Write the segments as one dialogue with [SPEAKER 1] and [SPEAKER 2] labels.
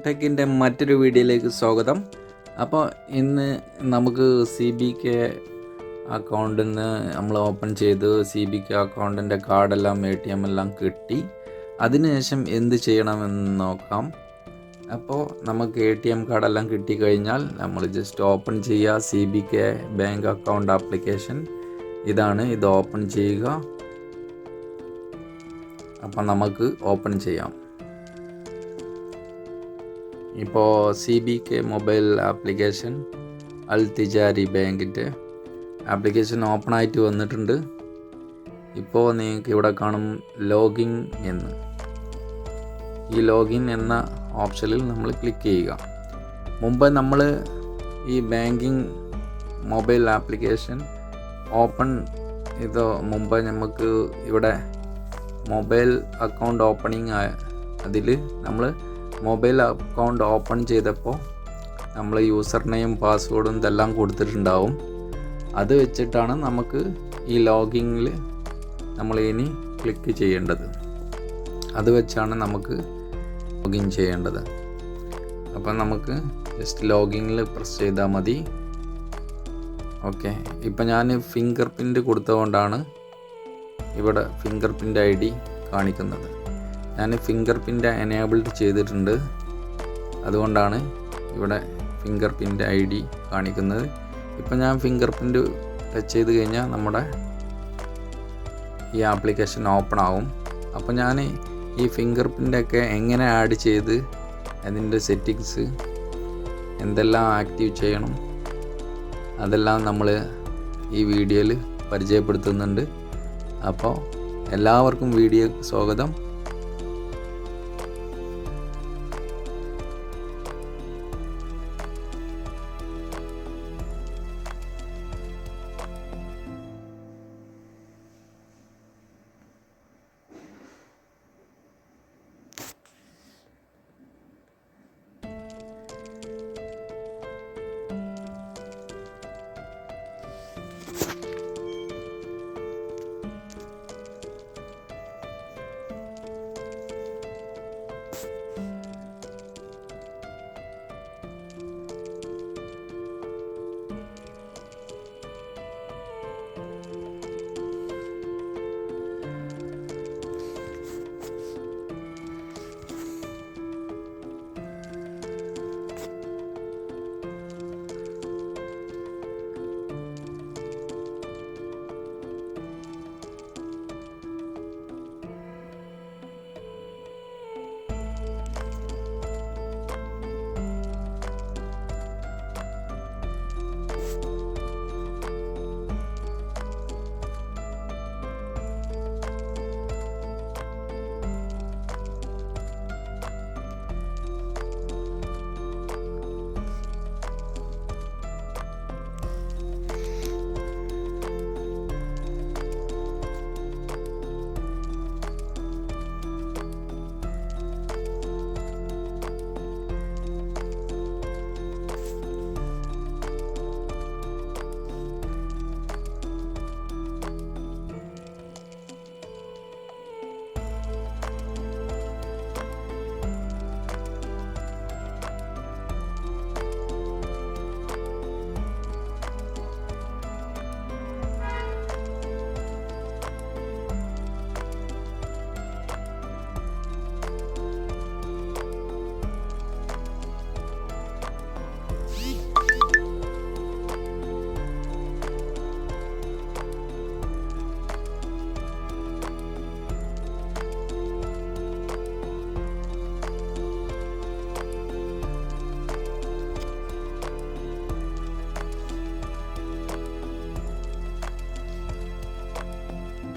[SPEAKER 1] ടെക്കിൻ്റെ മറ്റൊരു വീഡിയോയിലേക്ക് സ്വാഗതം. അപ്പോൾ ഇന്ന് നമുക്ക് CBK അക്കൗണ്ടിൽ നിന്ന് നമ്മൾ ഓപ്പൺ ചെയ്ത് CBK അക്കൗണ്ടിൻ്റെ കാർഡെല്ലാം ATM എല്ലാം കിട്ടി. അതിനുശേഷം എന്ത് ചെയ്യണമെന്ന് നോക്കാം. അപ്പോൾ നമുക്ക് ATM കാർഡെല്ലാം കിട്ടിക്കഴിഞ്ഞാൽ നമ്മൾ ജസ്റ്റ് ഓപ്പൺ ചെയ്യുക. CBK ബാങ്ക് അക്കൗണ്ട് ആപ്ലിക്കേഷൻ ഇതാണ്. ഇത് ഓപ്പൺ ചെയ്യുക. അപ്പോൾ നമുക്ക് ഓപ്പൺ ചെയ്യാം. ഇപ്പോൾ CBK മൊബൈൽ ആപ്ലിക്കേഷൻ Al-Tijari ബാങ്കിൻ്റെ ആപ്ലിക്കേഷൻ ഓപ്പൺ ആയിട്ട് വന്നിട്ടുണ്ട്. ഇപ്പോൾ നിങ്ങൾക്ക് ഇവിടെ കാണും ലോഗിൻ എന്ന്. ഈ ലോഗിൻ എന്ന ഓപ്ഷനിൽ നമ്മൾ ക്ലിക്ക് ചെയ്യുക. മുമ്പ് നമ്മൾ ഈ ബാങ്കിങ് മൊബൈൽ ആപ്ലിക്കേഷൻ ഓപ്പൺ ഇത് മുമ്പ് നമുക്ക് ഇവിടെ മൊബൈൽ അക്കൗണ്ട് ഓപ്പണിങ് അതിൽ നമ്മൾ മൊബൈൽ അക്കൗണ്ട് ഓപ്പൺ ചെയ്തപ്പോൾ നമ്മൾ യൂസർ നെയിം പാസ്വേഡും ഇതെല്ലാം കൊടുത്തിട്ടുണ്ടാവും. അത് വെച്ചിട്ടാണ് നമുക്ക് ഈ ലോഗിങ്ങിൽ നമ്മൾ ഇനി ക്ലിക്ക് ചെയ്യേണ്ടത്. അത് വെച്ചാണ് നമുക്ക് ലോഗിൻ ചെയ്യേണ്ടത്. അപ്പം നമുക്ക് ജസ്റ്റ് ലോഗിങ്ങിൽ പ്രസ് ചെയ്താൽ മതി. ഓക്കെ, ഇപ്പം ഞാൻ ഫിംഗർ പ്രിൻ്റ് കൊടുത്തുകൊണ്ടാണ് ഇവിടെ ഫിംഗർ പ്രിൻ്റ് ID കാണിക്കുന്നത്. ഞാൻ ഫിംഗർ പ്രിൻ്റ് എനേബിൾഡ് ചെയ്തിട്ടുണ്ട്. അതുകൊണ്ടാണ് ഇവിടെ ഫിംഗർ പ്രിൻ്റ് ID കാണിക്കുന്നത്. ഇപ്പം ഞാൻ ഫിംഗർ പ്രിൻ്റ് ടച്ച് ചെയ്ത് കഴിഞ്ഞാൽ നമ്മുടെ ഈ ആപ്ലിക്കേഷൻ ഓപ്പൺ ആവും. അപ്പോൾ ഞാൻ ഈ ഫിംഗർ പ്രിൻ്റൊക്കെ എങ്ങനെ ആഡ് ചെയ്ത് അതിൻ്റെ സെറ്റിങ്സ് എന്തെല്ലാം ആക്റ്റീവ് ചെയ്യണം അതെല്ലാം നമ്മൾ ഈ വീഡിയോയിൽ പരിചയപ്പെടുത്തുന്നുണ്ട്. അപ്പോൾ എല്ലാവർക്കും വീഡിയോക്ക് സ്വാഗതം.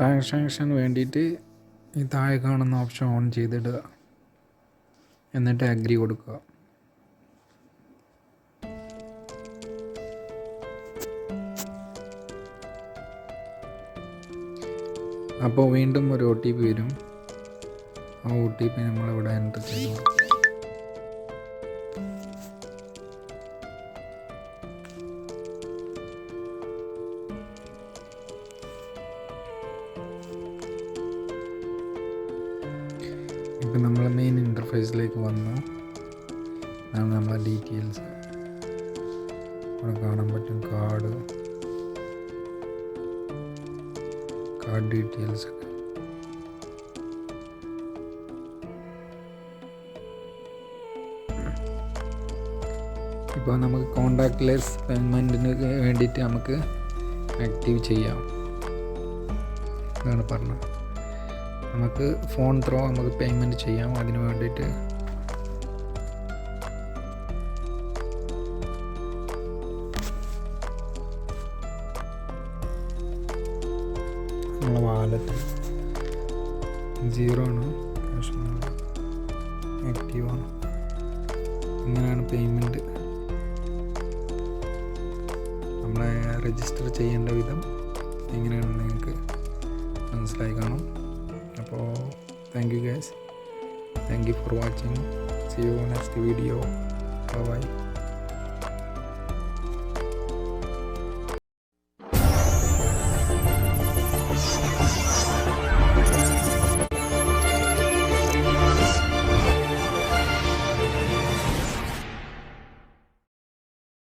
[SPEAKER 1] ട്രാൻസാക്ഷന് വേണ്ടിയിട്ട് ഈ താഴെ കാണുന്ന ഓപ്ഷൻ ഓൺ ചെയ്തിടുക. എന്നിട്ട് അഗ്രി കൊടുക്കുക. അപ്പോൾ വീണ്ടും ഒരു OTP വരും. ആ OTP നമ്മളിവിടെ എൻ്റർ ചെയ്ത് കൊടുക്കുക. ഇപ്പം നമ്മൾ മെയിൻ ഇൻ്റർഫേസിലേക്ക് വന്നു.
[SPEAKER 2] ഇതാണ് നമ്മളെ ഡീറ്റെയിൽസ്. ഇവിടെ കാണാൻ പറ്റും കാർഡ് ഡീറ്റെയിൽസ് ഒക്കെ. ഇപ്പോൾ നമുക്ക് കോണ്ടാക്ട്ലെസ് പേയ്മെൻറ്റിന് വേണ്ടിയിട്ട് നമുക്ക് ആക്റ്റീവ് ചെയ്യാം എന്നാണ് പറഞ്ഞത്. നമുക്ക് ഫോൺ ത്രോ നമുക്ക് പേയ്മെൻറ്റ് ചെയ്യാം. അതിന് വേണ്ടിയിട്ട് നമ്മളെ വാലറ്റ് 0 ആണ്, ക്യാഷ് ആക്റ്റീവാണ്. ഇങ്ങനെയാണ് പേയ്മെൻറ്റ് നമ്മളെ രജിസ്റ്റർ ചെയ്യേണ്ട വിധം എങ്ങനെയാണെന്ന് നിങ്ങൾക്ക് മനസ്സിലായി കാണും. അപ്പോൾ thank you guys, thank you for watching. See you next video. By.